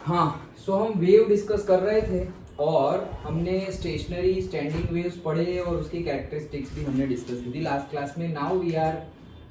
हाँ, सो हम wave discuss कर रहे थे और हमने स्टेशनरी स्टैंडिंग वेव्स पढ़े और उसकी कैरेक्टरिस्टिक्स भी हमने डिस्कस की थी लास्ट क्लास में. Now we are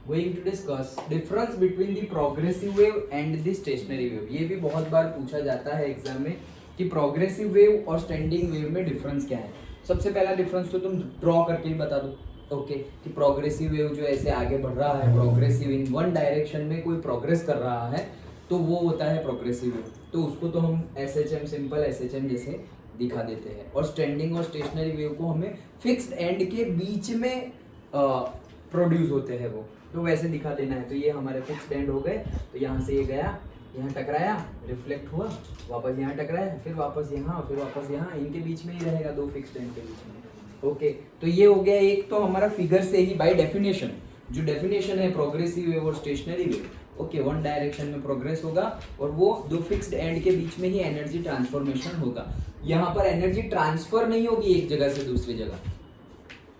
going to discuss difference between the progressive wave and the stationary wave. ये भी बहुत बार पूछा जाता है एग्जाम में कि प्रोग्रेसिव वेव और स्टैंडिंग वेव में डिफरेंस क्या है. सबसे पहला डिफरेंस तो तुम ड्रॉ करके ही बता दो. ओके कि प्रोग्रेसिव वेव जो ऐसे आगे बढ़ रहा है, प्रोग्रेसिव इन वन डायरेक्शन में कोई प्रोग्रेस कर रहा है तो वो होता है प्रोग्रेसिव वेव. तो उसको तो हम एसएचएम, सिंपल एसएचएम जैसे दिखा देते हैं. और स्टैंडिंग और स्टेशनरी वेव को हमें फिक्स्ड एंड के बीच में प्रोड्यूस होते हैं वो, तो वैसे दिखा देना है. तो ये हमारे फिक्स्ड एंड हो गए. तो यहाँ से ये गया, यहाँ टकराया, रिफ्लेक्ट हुआ, वापस यहाँ टकराया, फिर वापस यहाँ, फिर वापस यहाँ, इनके बीच में ही रहेगा, दो फिक्स्ड एंड के बीच में. ओके तो ये हो गया एक तो हमारा फिगर से ही बाय डेफिनेशन, जो डेफिनेशन है प्रोग्रेसिव वेव और stationary wave. Okay one direction में प्रोग्रेस होगा और वो दो फिक्स्ड एंड के बीच में ही एनर्जी ट्रांसफॉर्मेशन होगा. यहाँ पर एनर्जी ट्रांसफर नहीं होगी एक जगह से दूसरी जगह,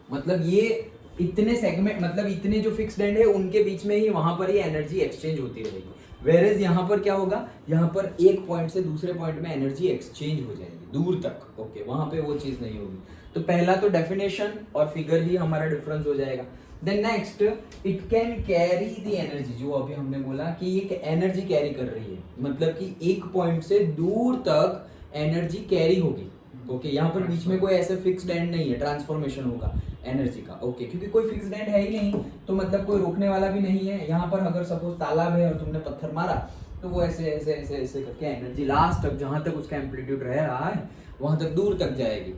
मतलब ये इतने सेगमेंट, मतलब इतने जो फिक्स्ड एंड है उनके बीच में ही वहां पर ही एनर्जी एक्सचेंज होती रहेगी. वेरेज यहाँ पर क्या होगा, यहाँ पर एक पॉइंट से दूसरे पॉइंट में एनर्जी एक्सचेंज हो जाएगी दूर तक. ओके वहां पे वो चीज नहीं होगी. तो पहला तो डेफिनेशन और फिगर ही हमारा डिफरेंस हो जाएगा. Then next, it can carry the energy, जो अभी हमने बोला कि ये एनर्जी कैरी कर रही है, मतलब कि एक पॉइंट से दूर तक एनर्जी कैरी होगी. ओके यहाँ पर बीच में कोई ऐसे फिक्स्ड एंड नहीं है, ट्रांसफॉर्मेशन होगा एनर्जी का. ओके क्योंकि कोई फिक्स्ड एंड है ही नहीं तो मतलब कोई रोकने वाला भी नहीं है. यहाँ पर अगर सपोज तालाब है और तुमने पत्थर मारा तो वो ऐसे ऐसे ऐसे ऐसे करके एनर्जी लास्ट तक, जहां तक उसका एम्पलीट्यूड रह रहा है वहां तक दूर तक जाएगी.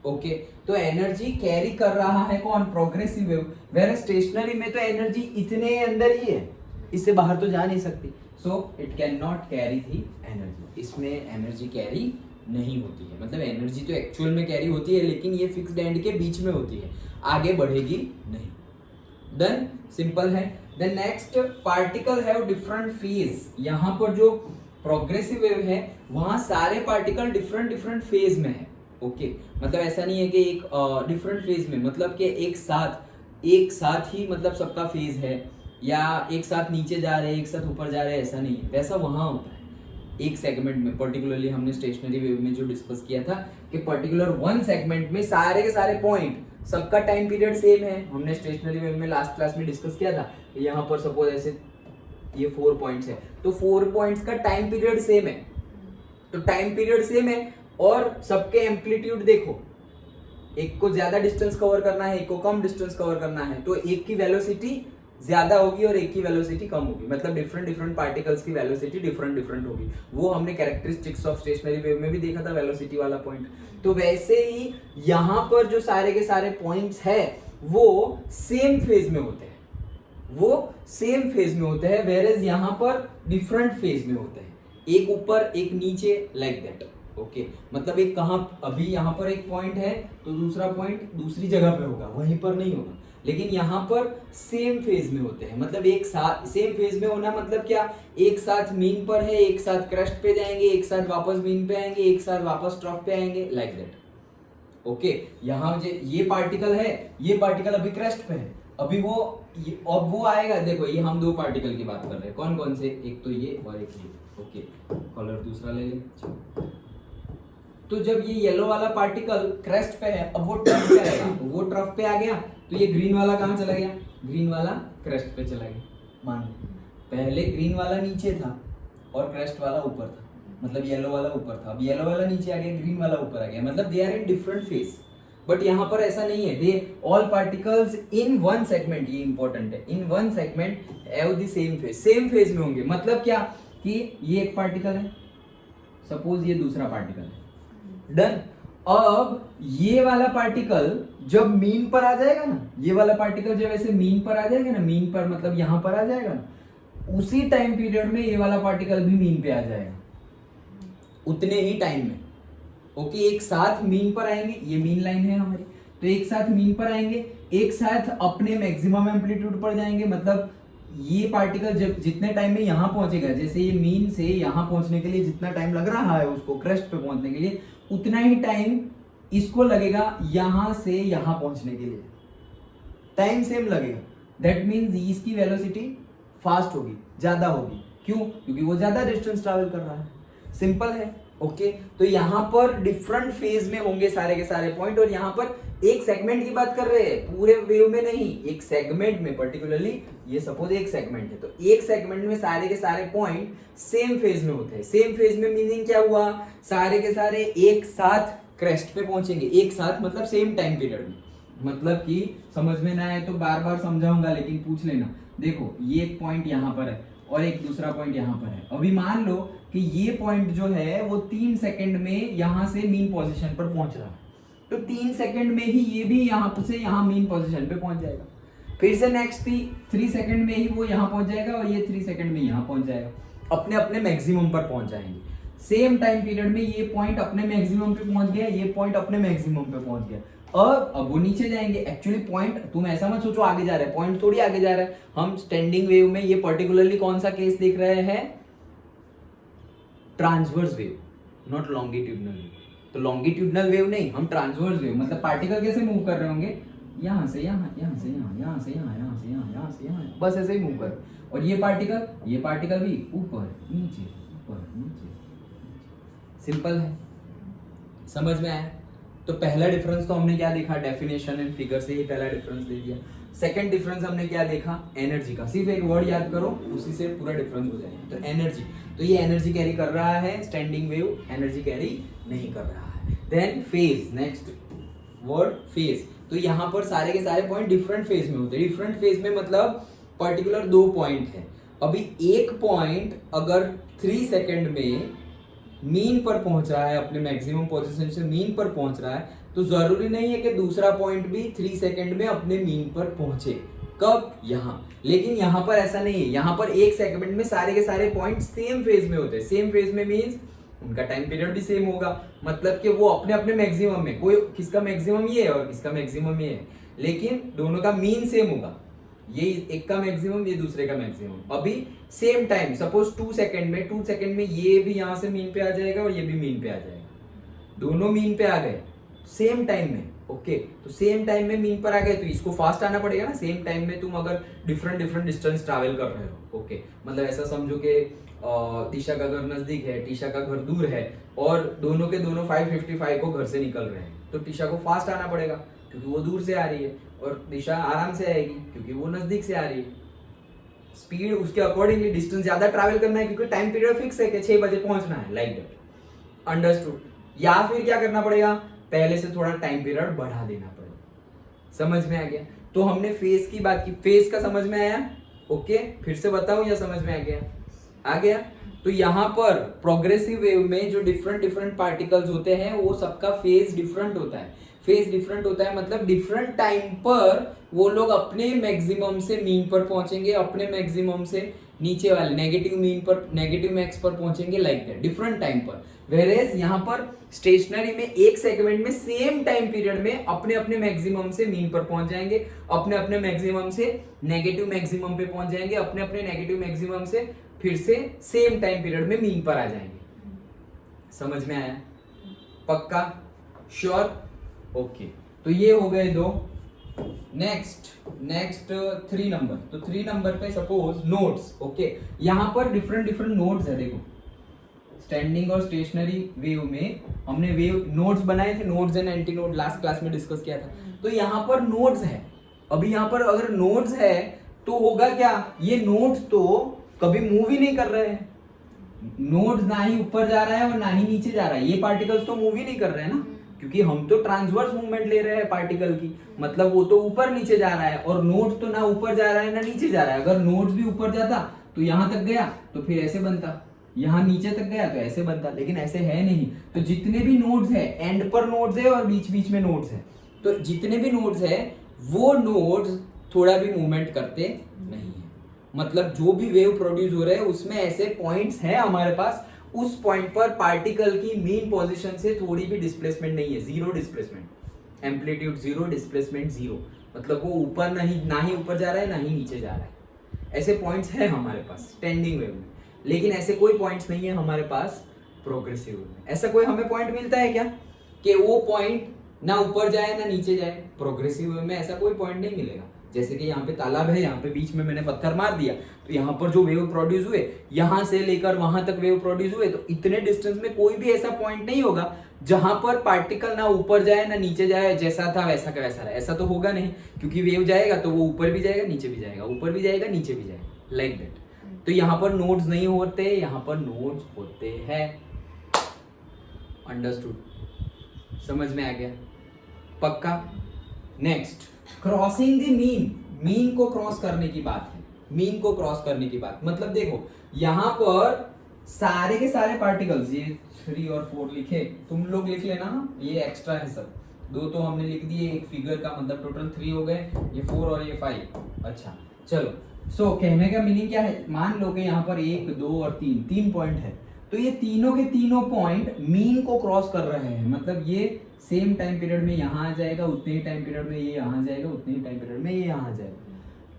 ओके तो एनर्जी कैरी कर रहा है कौन, प्रोग्रेसिव वेव. वेयर स्टेशनरी में तो एनर्जी इतने अंदर ही है, इससे बाहर तो जा नहीं सकती. So it can not carry the energy, इसमें एनर्जी कैरी नहीं होती है. मतलब एनर्जी तो एक्चुअल में कैरी होती है लेकिन ये फिक्स्ड एंड के बीच में होती है, आगे बढ़ेगी नहीं. देन सिंपल है. Then next, particle have different phase. यहाँ पर जो प्रोग्रेसिव वेव है वहां सारे पार्टिकल डिफरेंट डिफरेंट फेज में है. ओके मतलब ऐसा नहीं है कि एक डिफरेंट फेज में, मतलब कि एक साथ ही मतलब सबका फेज है, या एक साथ नीचे जा रहे हैं एक साथ ऊपर जा रहे हैं, ऐसा नहीं है. वैसा वहां होता है एक सेगमेंट में. पर्टिकुलरली हमने स्टेशनरी वेव में जो डिस्कस किया था कि पर्टिकुलर वन सेगमेंट में सारे के सारे पॉइंट, सबका टाइम पीरियड सेम है. हमने स्टेशनरी वेव में लास्ट क्लास में डिस्कस किया था. यहाँ पर सपोज ऐसे ये 4 पॉइंट्स है तो 4 पॉइंट्स का टाइम पीरियड सेम है. तो टाइम पीरियड सेम है और सबके एम्पलीट्यूड देखो, एक को ज्यादा डिस्टेंस कवर करना है, एक को कम डिस्टेंस कवर करना है, तो एक की वेलोसिटी ज्यादा होगी और एक की वेलोसिटी कम होगी. मतलब डिफरेंट डिफरेंट पार्टिकल्स की वेलोसिटी डिफरेंट डिफरेंट होगी. वो हमने कैरेक्टरिस्टिक्स ऑफ स्टेशनरी वेव में भी देखा था, वेलोसिटी वाला पॉइंट. तो वैसे ही यहाँ पर जो सारे के सारे पॉइंट्स है वो सेम फेज में होते हैं, वो सेम फेज में होते हैं. वेयरएज यहाँ पर डिफरेंट फेज में होते हैं, एक ऊपर एक नीचे, लाइक दैट. ओके मतलब एक कहाँ, अभी यहाँ पर एक पॉइंट है तो दूसरा पॉइंट दूसरी जगह पे होगा, वहीं पर नहीं होगा. लेकिन यहाँ पर सेम फेज में होते हैं. मतलब एक साथ सेम फेज में होना मतलब क्या, एक साथ मीन पर है, एक साथ क्रेस्ट पे जाएंगे, एक साथ वापस मीन पे आएंगे, एक साथ वापस ट्रफ पे आएंगे, लाइक दैट. ओके यहाँ ये पार्टिकल है, ये पार्टिकल अभी क्रेस्ट पे है, अभी अब वो आएगा. देखो ये हम दो पार्टिकल की बात कर रहे हैं, कौन कौन से, एक तो ये और एक ये. ओके कलर दूसरा ले ले. तो जब ये येलो वाला पार्टिकल क्रेस्ट पे है, अब वो ट्रफ पे आएगा, वो ट्रफ पे आ गया तो ये ग्रीन वाला कहाँ चला गया, ग्रीन वाला क्रेस्ट पे चला गया. मान पहले ग्रीन वाला नीचे था और क्रेस्ट वाला ऊपर था, मतलब येलो वाला ऊपर था, अब येलो वाला नीचे आ गया, ग्रीन वाला ऊपर आ गया. मतलब they are in different phase. But यहाँ पर ऐसा नहीं है, they all particles in one segment, ये इंपॉर्टेंट है, in one segment have the same phase, same phase में होंगे. मतलब क्या कि ये एक पार्टिकल है, सपोज ये दूसरा पार्टिकल है, डन. अब ये वाला पार्टिकल जब मीन पर आ जाएगा ना, ये वाला पार्टिकल जब ऐसे मीन पर आ जाएगा ना, मीन पर मतलब यहां पर आ जाएगा ना, उसी टाइम पीरियड में ये वाला पार्टिकल भी मीन पे आ जाएगा, उतने ही टाइम में. ओके एक साथ मीन पर आएंगे, ये मीन लाइन है हमारी, तो एक साथ मीन पर आएंगे, एक साथ अपने मैक्सिमम एम्पलीट्यूड पर जाएंगे. मतलब ये पार्टिकल जब जितने टाइम में यहाँ पहुंचेगा, जैसे ये मीन से यहाँ पहुंचने के लिए जितना टाइम लग रहा है उसको क्रेस्ट पे पहुंचने के लिए, उतना ही टाइम इसको लगेगा यहां से यहां पहुंचने के लिए, टाइम सेम लगेगा. दैट मीन्स इसकी वेलोसिटी फास्ट होगी, ज्यादा होगी. क्यों? क्योंकि वो ज्यादा डिस्टेंस ट्रैवल कर रहा है. सिंपल है। ओके तो यहाँ पर डिफरेंट फेज में होंगे सारे के सारे पॉइंट, और यहाँ पर एक सेगमेंट की बात कर रहे हैं, पूरे वेव में नहीं, एक सेगमेंट में, पर्टिकुलरली ये सपोज एक सेगमेंट है, तो एक सेगमेंट में सारे के सारे पॉइंट सेम फेज में होते हैं। सेम फेज में मीनिंग क्या हुआ, सारे के सारे एक साथ क्रेस्ट पे पहुंचेंगे, एक साथ मतलब सेम टाइम पीरियड में। मतलब कि समझ में ना आए तो बार बार समझाऊंगा, लेकिन पूछ लेना। देखो ये एक पॉइंट यहाँ पर है और एक दूसरा पॉइंट यहाँ पर है। अभी मान लो कि ये पॉइंट जो है वो 3 सेकंड में यहाँ से मीन पोजीशन पर पहुंच रहा है, तो 3 सेकंड में ही ये भी यहाँ से यहाँ मीन पोजीशन पे पहुंच जाएगा। फिर से नेक्स्ट 3 सेकंड में ही वो यहाँ पहुंच जाएगा और ये 3 सेकंड में यहाँ पहुंच जाएगा, अपने अपने मैक्सिमम पर पहुंच जाएंगे। सेम टाइम पीरियड में ये पॉइंट अपने मैक्सिमम पे पहुंच गया, ये पॉइंट अपने मैक्सिमम पे पहुंच गया। अब वो नीचे जाएंगे। एक्चुअली पॉइंट, तुम ऐसा मत सोचो आगे जा रहा है, पॉइंट थोड़ी आगे जा रहा है। हम स्टैंडिंग वेव में ये पर्टिकुलरली कौन सा केस देख रहे हैं, transverse wave, not longitudinal wave. तो लॉन्गिट्यूडनल वेव नहीं, हम ट्रांसवर्स वेव, मतलब पार्टिकल कैसे मूव कर रहे होंगे, यहाँ से यहाँ, यहाँ से यहाँ, यहाँ से यहाँ, यहाँ से यहाँ, यहाँ से यहाँ, बस ऐसे ही मूव कर। और ये पार्टिकल भी ऊपर नीचे, ऊपर नीचे। सिंपल है, समझ में आया। तो पहला डिफरेंस तो हमने क्या देखा, डेफिनेशन एंड फिगर से ही पहला डिफरेंस दे दिया। सेकंड डिफरेंस हमने क्या देखा, एनर्जी का। सिर्फ एक वर्ड याद करो, उसी से पूरा डिफरेंस हो जाएगा। तो एनर्जी, तो ये एनर्जी कैरी कर रहा है, स्टैंडिंग वेव एनर्जी कैरी नहीं कर रहा है। Then phase, next word phase. तो यहाँ पर सारे के सारे पॉइंट डिफरेंट फेज में होते हैं। डिफरेंट फेज में मतलब पर्टिकुलर 2 पॉइंट है। अभी एक पॉइंट अगर 3 सेकंड में मीन पर पहुंच रहा है, अपने मैक्सिमम पोजीशन से मीन पर पहुंच रहा है, तो जरूरी नहीं है कि दूसरा पॉइंट भी 3 सेकंड में अपने मीन पर पहुंचे। कब, यहाँ। लेकिन यहाँ पर ऐसा नहीं है, यहाँ पर एक सेकंड में सारे के सारे पॉइंट सेम फेज में होते हैं। सेम फेज में मीन्स उनका टाइम पीरियड भी सेम होगा, मतलब कि वो अपने अपने मैक्सिमम में, कोई किसका मैक्सिमम ये है और किसका मैक्सिमम ये है, लेकिन दोनों का मीन सेम होगा। ये एक का मैक्सिमम, ये दूसरे का मैक्सिमम। अभी सेम टाइम, सपोज 2 सेकंड में ये भी यहाँ से मीन पे आ जाएगा और ये भी मीन पे आ जाएगा, दोनों मीन पे आ गए सेम टाइम में। ओके तो सेम टाइम में मीन पर आ गए तो इसको फास्ट आना पड़ेगा ना। सेम टाइम में तुम अगर डिफरेंट डिस्टेंस ट्रैवल कर रहे हो, ओके मतलब ऐसा समझो कि दिशा का घर नजदीक है, टीशा का घर दूर है, और दोनों के दोनों 5:55 को घर से निकल रहे हैं, तो टीशा को फास्ट आना पड़ेगा क्योंकि वो दूर से आ रही है, और दिशा आराम से आएगी क्योंकि वो नजदीक से आ रही है। स्पीड उसके अकॉर्डिंगली, डिस्टेंस ज्यादा ट्रैवल करना है क्योंकि टाइम पीरियड फिक्स है कि 6 बजे पहुंचना है, लाइक दैट, अंडरस्टूड। या फिर क्या करना पड़ेगा, पहले से थोड़ा टाइम पीरियड बढ़ा देना पड़ेगा। समझ में आ गया। तो हमने फेज की बात की, फेज का समझ में आया। ओके फिर से बताऊं या समझ में आ गया, आ गया। तो यहाँ पर प्रोग्रेसिव वेव में जो डिफरेंट पार्टिकल्स होते हैं वो सबका फेज डिफरेंट होता है। फेज डिफरेंट होता है मतलब डिफरेंट टाइम पर वो लोग अपने मैक्सिमम से मीन पर पहुंचेंगे, अपने मैक्सिमम से नीचे वाले नेगेटिव मीन पर, नेगेटिव मैक्स पर पहुंचेंगे, लाइक दैट, डिफरेंट टाइम पर। वेरेज यहाँ पर स्टेशनरी में एक सेगमेंट में सेम टाइम पीरियड में अपने अपने मैक्सिमम से मीन पर पहुंच जाएंगे, अपने अपने मैक्सिमम से नेगेटिव मैक्सिमम पे पहुंच जाएंगे, अपने अपने नेगेटिव मैक्सिमम से फिर से सेम टाइम पीरियड में मीन पर आ जाएंगे। समझ में आया, पक्का, श्योर। ओके तो ये हो गए 2। Next 3 number. तो 3 नंबर पे सपोज नोड्स। ओके यहाँ पर डिफरेंट नोड्स है। देखो स्टैंडिंग और स्टेशनरी वेव में हमने वेव नोड्स बनाए थे, nodes and anti node, last class में डिस्कस किया था। तो यहाँ पर नोड्स है। अभी यहाँ पर अगर नोड्स है तो होगा क्या, ये नोड्स तो कभी मूव ही नहीं कर रहे हैं। नोड्स ना ही ऊपर जा रहा है और ना ही नीचे जा रहा है। ये पार्टिकल्स तो मूव ही नहीं कर रहे हैं ना, क्योंकि हम तो ट्रांसवर्स मूवमेंट ले रहे हैं पार्टिकल की, मतलब वो तो ऊपर नीचे जा रहा है, और नोड्स तो ना ऊपर जा रहा है ना नीचे जा रहा है। अगर नोड्स भी ऊपर जाता तो यहाँ तक गया तो फिर ऐसे बनता, यहाँ नीचे तक गया तो ऐसे बनता, लेकिन ऐसे है नहीं। तो जितने भी नोड्स है, एंड पर नोड्स है और बीच बीच में नोड्स है, तो जितने भी नोड्स है वो नोड्स थोड़ा भी मूवमेंट करते नहीं है। मतलब जो भी वेव प्रोड्यूस हो रहे हैं उसमें ऐसे पॉइंट्स हैं हमारे पास, उस पॉइंट पर पार्टिकल की मीन पोजीशन से थोड़ी भी डिस्प्लेसमेंट नहीं है, 0 डिस्प्लेसमेंट, एम्पलीट्यूड 0, डिस्प्लेसमेंट 0, मतलब वो ऊपर ना ही ऊपर जा रहा है ना ही नीचे जा रहा है। ऐसे पॉइंट्स हैं हमारे पास स्टैंडिंग वेव में, लेकिन ऐसे कोई पॉइंट्स नहीं है हमारे पास प्रोग्रेसिव में। ऐसा कोई हमें पॉइंट मिलता है क्या कि वो पॉइंट ना ऊपर जाए ना नीचे जाए? प्रोग्रेसिव में ऐसा कोई पॉइंट नहीं मिलेगा। जैसे कि यहाँ पे तालाब है, यहाँ पे बीच में मैंने पत्थर मार दिया तो यहाँ पर जो वेव प्रोड्यूस हुए, यहाँ से लेकर वहां तक वेव प्रोड्यूस हुए, तो इतने डिस्टेंस में कोई भी ऐसा पॉइंट नहीं होगा जहां पर पार्टिकल ना ऊपर जाए ना नीचे जाए, जैसा था वैसा का वैसा रहे। ऐसा तो होगा नहीं, क्योंकि वेव जाएगा तो वो ऊपर भी जाएगा नीचे भी जाएगा, ऊपर भी जाएगा नीचे भी जाएगा, लाइक दैट। तो यहाँ पर नोड्स नहीं होते, यहाँ पर नोड्स होते हैं। अंडरस्टूड? समझ में आ गया? पक्का? Next, crossing the mean. Mean को क्रॉस करने की बात है, मीन को क्रॉस करने की बात मतलब देखो यहाँ पर सारे के सारे पार्टिकल्स, ये 3 और 4 लिखे, तुम लोग लिख लेना, ये एक्स्ट्रा है सब। 2 तो हमने लिख दिए एक फिगर का, मतलब टोटल 3 हो गए, ये 4 और ये 5। अच्छा चलो, सो कहने का मीनिंग क्या है, मान लो कि यहाँ पर 1 2 और 3 पॉइंट है, तो ये तीनों के तीनों पॉइंट मीन को क्रॉस कर रहे हैं। मतलब ये सेम टाइम पीरियड में यहाँ आ जाएगा, उतने ही टाइम पीरियड में ये यहाँ आ जाएगा, उतने ही टाइम पीरियड में ये यहाँ आ जाएगा,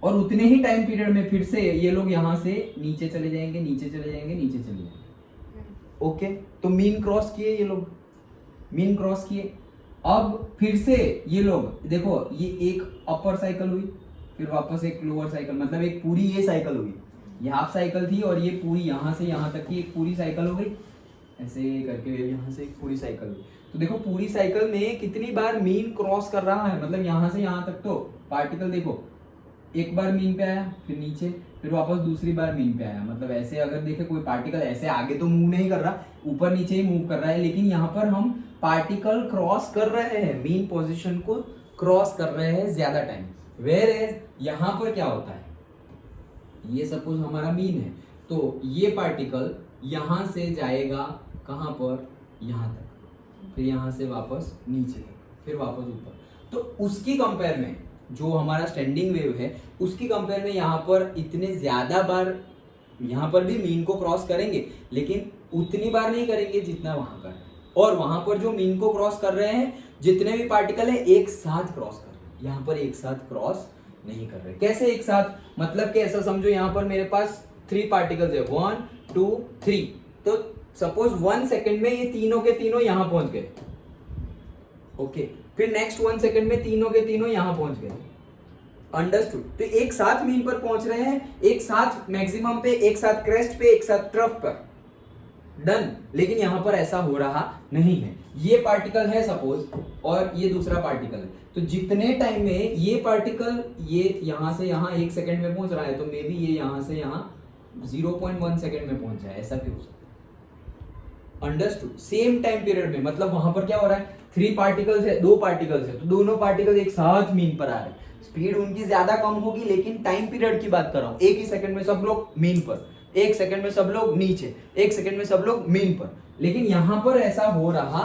और उतने ही टाइम पीरियड में फिर से ये लोग यहाँ से नीचे चले जाएंगे, नीचे चले जाएंगे, नीचे चले जाएंगे। ओके, तो मीन क्रॉस किए, ये लोग मीन क्रॉस किए। अब फिर से ये लोग देखो, ये एक अपर साइकिल हुई, फिर वापस एक लोअर साइकिल, मतलब एक पूरी ये साइकिल हुई, ये हाफ साइकिल थी, और ये पूरी यहाँ से यहाँ तक की एक पूरी साइकिल हो गई, ऐसे करके यहाँ से एक पूरी साइकिल हुई। तो देखो पूरी साइकिल में कितनी बार मीन क्रॉस कर रहा है, मतलब यहाँ से यहाँ तक तो पार्टिकल देखो एक बार मीन पे आया, फिर नीचे, फिर वापस दूसरी बार मीन पे आया। मतलब ऐसे अगर देखे कोई पार्टिकल ऐसे आगे तो मूव नहीं कर रहा, ऊपर नीचे ही मूव कर रहा है, लेकिन यहाँ पर हम पार्टिकल क्रॉस कर रहे हैं, मीन पोजीशन को क्रॉस कर रहे हैं ज्यादा टाइम। वेयर एज यहाँ पर क्या होता है, ये सपोज हमारा मीन है, तो ये पार्टिकल यहाँ से जाएगा कहाँ पर, यहाँ तक, फिर यहाँ से वापस नीचे तक, फिर वापस ऊपर। तो उसकी कंपेयर में जो हमारा स्टैंडिंग वेव है, उसकी कंपेयर में यहाँ पर इतने ज्यादा बार यहाँ पर भी मीन को क्रॉस करेंगे, लेकिन उतनी बार नहीं करेंगे जितना वहां कर रहे हैं। और वहां पर जो मीन को क्रॉस कर रहे हैं, जितने भी पार्टिकल है एक साथ क्रॉस कर रहे हैं, यहाँ पर एक साथ क्रॉस नहीं कर रहे। कैसे एक साथ, मतलब कि ऐसा समझो यहाँ पर मेरे पास 3 पार्टिकल्स है, 1 2 3, तो सपोज 1 सेकंड में ये तीनों के तीनों यहाँ पहुंच गए। ओके, फिर नेक्स्ट 1 सेकंड में तीनों के तीनों यहाँ पहुंच गए। अंडरस्टूड? तो एक साथ मीन पर पहुंच रहे हैं, एक साथ मैक्सिमम पे, एक साथ क्रेस्ट पे, एक साथ ट्रफ पर, डन। लेकिन यहाँ पर ऐसा हो रहा नहीं है। ये पार्टिकल है सपोज, और ये दूसरा पार्टिकल है, तो जितने टाइम में ये पार्टिकल ये यहाँ से यहाँ 1 सेकंड में पहुंच रहा है, तो मे बी ये यहाँ से यहाँ 0.1 सेकंड में पहुंच जाए, ऐसा भी हो सकता है। अंडरस्टूड? सेम टाइम पीरियड में, मतलब वहां पर क्या हो रहा है, 3 पार्टिकल्स है, 2 पार्टिकल्स है, तो दोनों पार्टिकल एक साथ मीन पर आ रहे हैं। स्पीड उनकी ज्यादा कम होगी, लेकिन टाइम पीरियड की बात कर रहा हूं, एक ही सेकंड में सब लोग मीन पर, 1 सेकंड में सब लोग नीचे, 1 सेकंड में सब लोग मीन पर। लेकिन यहां पर ऐसा हो रहा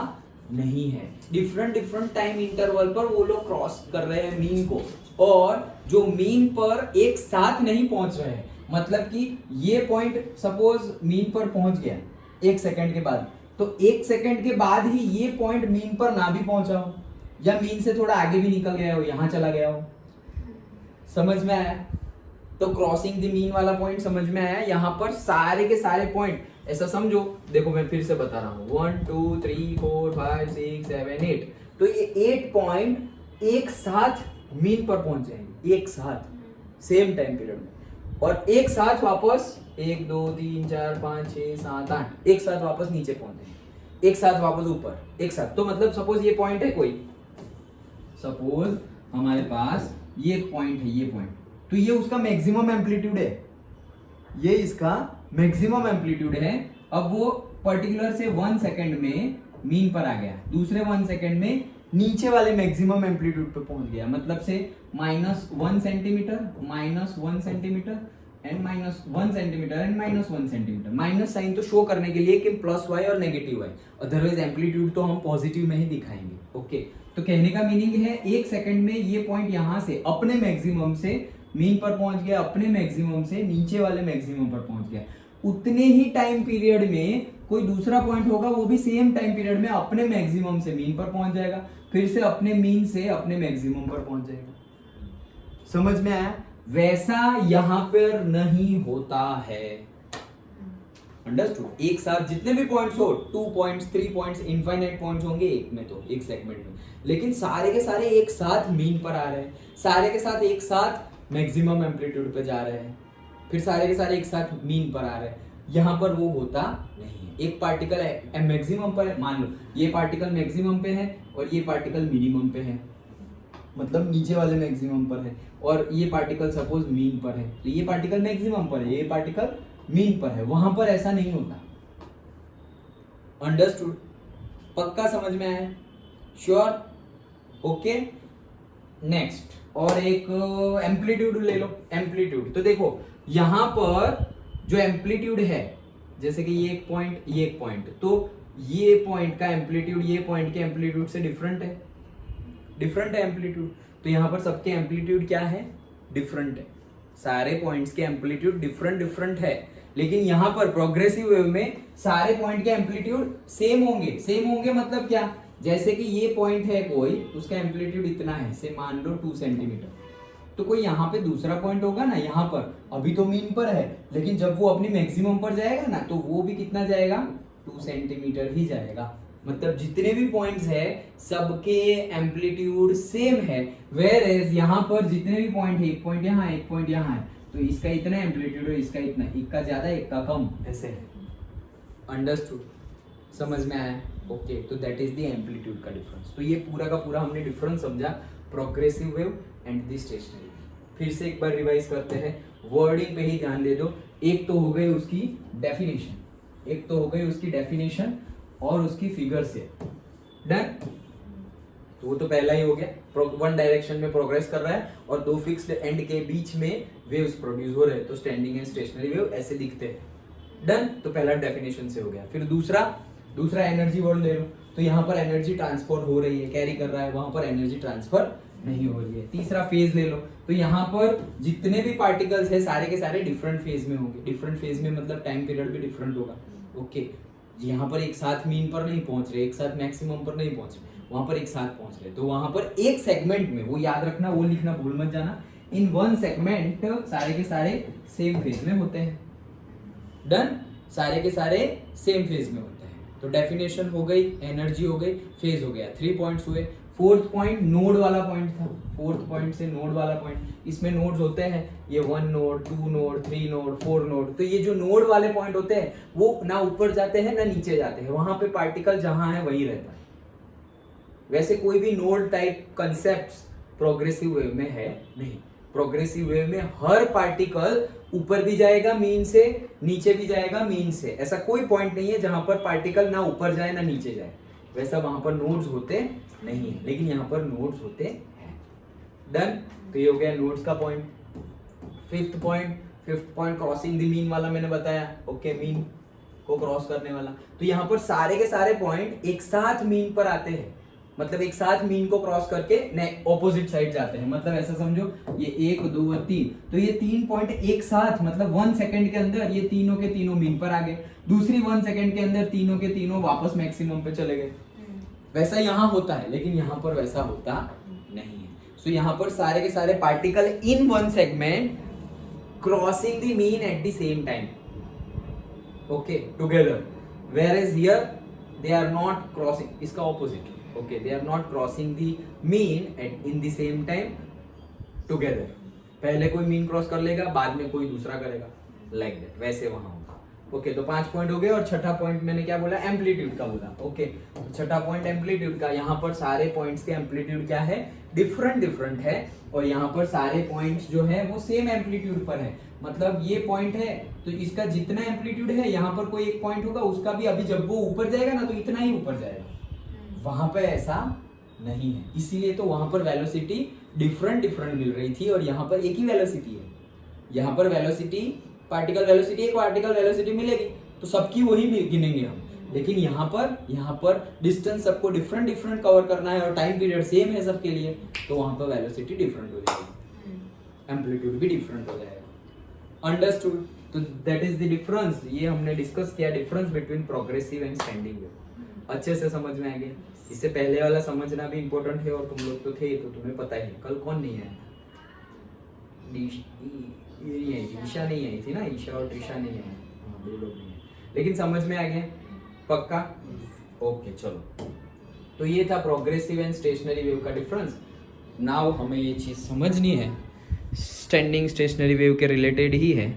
नहीं है, डिफरेंट टाइम इंटरवल पर वो लोग क्रॉस कर रहे हैं मीन को, और जो मीन पर एक साथ नहीं पहुंच रहे हैं। मतलब कि ये पॉइंट सपोज मीन पर पहुंच गया 1 सेकंड के बाद, तो 1 सेकंड के बाद ही ये पॉइंट मीन पर ना भी पहुंचा हो, या मीन से थोड़ा आगे भी निकल गया हो, यहां चला गया हो। समझ में आया? तो क्रॉसिंग द मीन वाला पॉइंट समझ में आया। यहाँ पर सारे के सारे पॉइंट ऐसा समझो, देखो मैं फिर से बता रहा हूँ, 1 2 3 4 5 6 7 8, तो ये 8 पॉइंट एक साथ मीन पर पहुंच जाएंगे, एक साथ सेम टाइम पीरियड में, और एक साथ वापस 1 2 3 4 5 6 7 8 एक साथ वापस नीचे पहुंचे, एक साथ वापस ऊपर, एक साथ। तो मतलब सपोज ये पॉइंट है कोई, सपोज हमारे पास ये एक पॉइंट है, ये पॉइंट, तो ये उसका मैक्सिमम एम्पलीट्यूड है, ये इसका मैक्सिमम एम्पलीट्यूड है। अब वो पर्टिकुलर से 1 सेकंड में मीन पर आ गया, दूसरे 1 सेकंड में नीचे वाले मैक्सिमम एम्पलीट्यूड पे पहुंच गया, मतलब से -1 centimetre, -1 centimetre and -1 centimetre and -1 centimetre. Minus sign तो शो करने के लिए कि +y और -y, अदरवाइज एम्पलीट्यूड तो हम पॉजिटिव में ही दिखाएंगे। ओके, तो कहने का मीनिंग है 1 सेकंड में ये पॉइंट यहां से अपने मैक्सिमम से मीन पर पहुंच गया, अपने मैक्सिमम से नीचे वाले मैक्सिमम पर पहुंच गया। उतने ही टाइम पीरियड में कोई दूसरा पॉइंट होगा, वो भी सेम टाइम पीरियड में अपने मैक्सिमम से मीन पर पहुंच जाएगा, फिर से अपने मीन से अपने मैक्सिमम पर पहुंच जाएगा। समझ में आया? वैसा यहां पर नहीं होता है। अंडरस्टूड? एक साथ जितने भी पॉइंट्स हो, 2 पॉइंट्स, 3 पॉइंट्स, इनफाइनाइट पॉइंट्स होंगे एक में, तो एक सेगमेंट में, लेकिन सारे के सारे एक साथ मीन पर आ रहे हैं, सारे के साथ एक साथ मैक्सिमम एम्पलीट्यूड पे जा रहे हैं, फिर सारे के सारे एक साथ मीन पर आ रहे हैं। यहाँ पर वो होता नहीं है। एक पार्टिकल मैक्सिमम पर है, मान लो ये पार्टिकल मैक्सिमम पे है और ये पार्टिकल मिनिमम पे है, मतलब नीचे वाले मैक्सिमम पर है, और ये पार्टिकल सपोज मीन पर है, तो ये पार्टिकल मैक्सिमम पर है, ये पार्टिकल मीन पर है। वहां पर ऐसा नहीं होता। अंडरस्टूड? पक्का समझ में आया? श्योर? ओके। नेक्स्ट और एक एम्पलीट्यूड ले लो। एम्पलीट्यूड तो देखो यहां पर जो एम्पलीट्यूड है, जैसे कि ये एक पॉइंट, ये एक पॉइंट, तो ये पॉइंट का एम्पलीट्यूड ये पॉइंट के एम्पलीट्यूड से डिफरेंट है, डिफरेंट है एम्पलीट्यूड। तो यहाँ पर सबके एम्पलीट्यूड क्या है? डिफरेंट है। सारे पॉइंट्स के एम्पलीट्यूड डिफरेंट डिफरेंट है, लेकिन यहाँ पर प्रोग्रेसिव वेव में सारे पॉइंट के एम्पलीट्यूड सेम होंगे। सेम होंगे मतलब क्या? जैसे कि ये पॉइंट है कोई, उसका एम्पलीट्यूड इतना है, से मान लो 2 सेंटीमीटर, तो कोई यहाँ पे दूसरा पॉइंट होगा ना, यहाँ पर अभी तो मीन पर है, लेकिन जब वो अपनी मैक्सिमम पर जाएगा ना, तो वो भी कितना जाएगा? 2 सेंटीमीटर ही जाएगा। मतलब जितने भी पॉइंट्स है सबके एम्पलीट्यूड सेम है, वेयर एज यहाँ पर जितने भी पॉइंट है, एक पॉइंट यहाँ है, एक पॉइंट यहाँ है, तो इसका इतना एम्पलीट्यूड है, इसका इतना, एक का ज्यादा एक का कम, ऐसे है। अंडरस्टूड? समझ में आया? ओके। तो दैट इज द एम्पलीट्यूड का डिफरेंस। तो ये पूरा का पूरा हमने डिफरेंस समझा, progressive wave and the stationary. फिर से एक बार रिवाइज करते हैं, वर्डिंग पे ही ध्यान दे दो। एक तो हो गई उसकी डेफिनेशन, एक तो हो गई उसकी डेफिनेशन और उसकी फिगर से। डन? तो वो तो पहला ही हो गया, वन डायरेक्शन में प्रोग्रेस कर रहा है और दो फिक्स्ड एंड के बीच में वेव्स प्रोड्यूस हो रहे हैं, तो स्टैंडिंग एंड स्टेशनरी वेव ऐसे दिखते हैं। डन? तो पहला डेफिनेशन से हो गया। फिर दूसरा एनर्जी वर्ड ले लो, तो यहाँ पर एनर्जी ट्रांसफर हो रही है, कैरी कर रहा है, वहां पर एनर्जी ट्रांसफर नहीं हो रही है। तीसरा फेज ले लो, तो यहाँ पर जितने भी पार्टिकल्स है सारे के सारे डिफरेंट फेज में होंगे। डिफरेंट फेज में मतलब टाइम पीरियड भी डिफरेंट होगा। ओके, यहाँ पर एक साथ मीन पर नहीं पहुंच रहे, एक साथ मैक्सिमम पर नहीं पहुंच रहे, वहां पर एक साथ पहुंच रहे, तो वहां पर एक सेगमेंट में, वो याद रखना, वो लिखना भूल मत जाना, इन वन सेगमेंट सारे के सारे सेम फेज में होते हैं। डन? सारे के सारे सेम फेज में होते हैं। तो डेफिनेशन हो गई, एनर्जी हो गई, फेज हो गया, 3 पॉइंट्स हुए। फोर्थ पॉइंट नोड वाला पॉइंट था, फोर्थ पॉइंट से नोड वाला पॉइंट। इसमें नोड्स होते हैं, ये 1 नोड, 2 नोड, 3 नोड, 4 नोड। तो ये जो नोड वाले पॉइंट होते हैं वो ना ऊपर जाते हैं ना नीचे जाते हैं, वहां पे पार्टिकल जहां है वही रहता है। वैसे कोई भी node type concept progressive wave में है नहीं। प्रोग्रेसिव वेव में हर पार्टिकल ऊपर भी जाएगा मीन से, नीचे भी जाएगा मीन से। ऐसा कोई पॉइंट नहीं है जहां पर पार्टिकल ना ऊपर जाए ना नीचे जाए। वैसा वहां पर नोड्स होते नहीं है, लेकिन यहाँ पर नोड्स होते हैं। डन? तो ये हो गया नोड्स का point. Fifth point crossing the mean वाला मैंने बताया। ओके, मीन को क्रॉस करने वाला। तो यहाँ पर सारे के सारे पॉइंट एक साथ मीन पर आते हैं, मतलब एक साथ मीन को क्रॉस करके ऑपोजिट साइड जाते हैं। मतलब ऐसा समझो, ये 1 2 और 3, तो ये 3 पॉइंट एक साथ, मतलब 1 सेकंड के अंदर ये तीनों के तीनों मीन पर आ गए। दूसरी 1 सेकंड के अंदर तीनों के तीनों वापस मैक्सिमम पे चले गए। वैसा यहाँ होता है, लेकिन यहाँ पर वैसा होता नहीं है। सो यहाँ पर सारे के सारे particle in one segment crossing the mean at the same time, okay, together. whereas here they are not crossing, इसका opposite, okay, they are not crossing the mean at in the same time together। पहले कोई mean cross कर लेगा, बाद में कोई दूसरा करेगा, like that, वैसे वहां होगा। ओके, तो 5 पॉइंट हो गए। और छठा पॉइंट मैंने क्या बोला? एम्पलीट्यूड का बोला। ओके, तो छठा पॉइंट एम्पलीट्यूड का। यहाँ पर सारे पॉइंट्स के एम्पलीट्यूड क्या है? डिफरेंट है। और यहाँ पर सारे पॉइंट्स जो है वो सेम एम्पलीट्यूड पर है। मतलब ये पॉइंट है तो इसका जितना एम्पलीट्यूड है, यहाँ पर कोई एक पॉइंट होगा, उसका भी अभी जब वो ऊपर जाएगा ना तो इतना ही ऊपर जाएगा। वहां पे ऐसा नहीं है, इसीलिए तो वहां पर वेलोसिटी डिफरेंट मिल रही थी और यहाँ पर एक ही वेलोसिटी है। यहाँ पर वेलोसिटी, पार्टिकल वेलोसिटी, एक पार्टिकल वेलोसिटी मिलेगी तो सबकी वही गिनेंगे हम। लेकिन यहाँ पर डिस्टेंस सबको डिफरेंट कवर करना है और टाइम पीरियड सेम है सबके लिए, तो वहां पर वेलोसिटी डिफरेंट हो जाएगी, एम्पलीट्यूड भी डिफरेंट हो जाएगा। अंडरस्टूड? तो दैट इज द डिफरेंस। ये हमने डिस्कस किया, difference between progressive and standing wave. अच्छे से समझ में आ गया? इससे पहले वाला समझना भी इंपॉर्टेंट है, और तुम लोग तो थे तो तुम्हें पता ही। कल कौन नहीं आया था? ईशा नहीं आई थी ना, ईशा और त्रिशा नहीं आई। हाँ, 2 लोग नहीं है। लेकिन समझ में आ गया पक्का? ओके चलो, तो ये था प्रोग्रेसिव एंड स्टेशनरी वेव का डिफरेंस। नाउ हमें ये चीज़ समझनी है, स्टैंडिंग स्टेशनरी वेव के रिलेटेड ही है।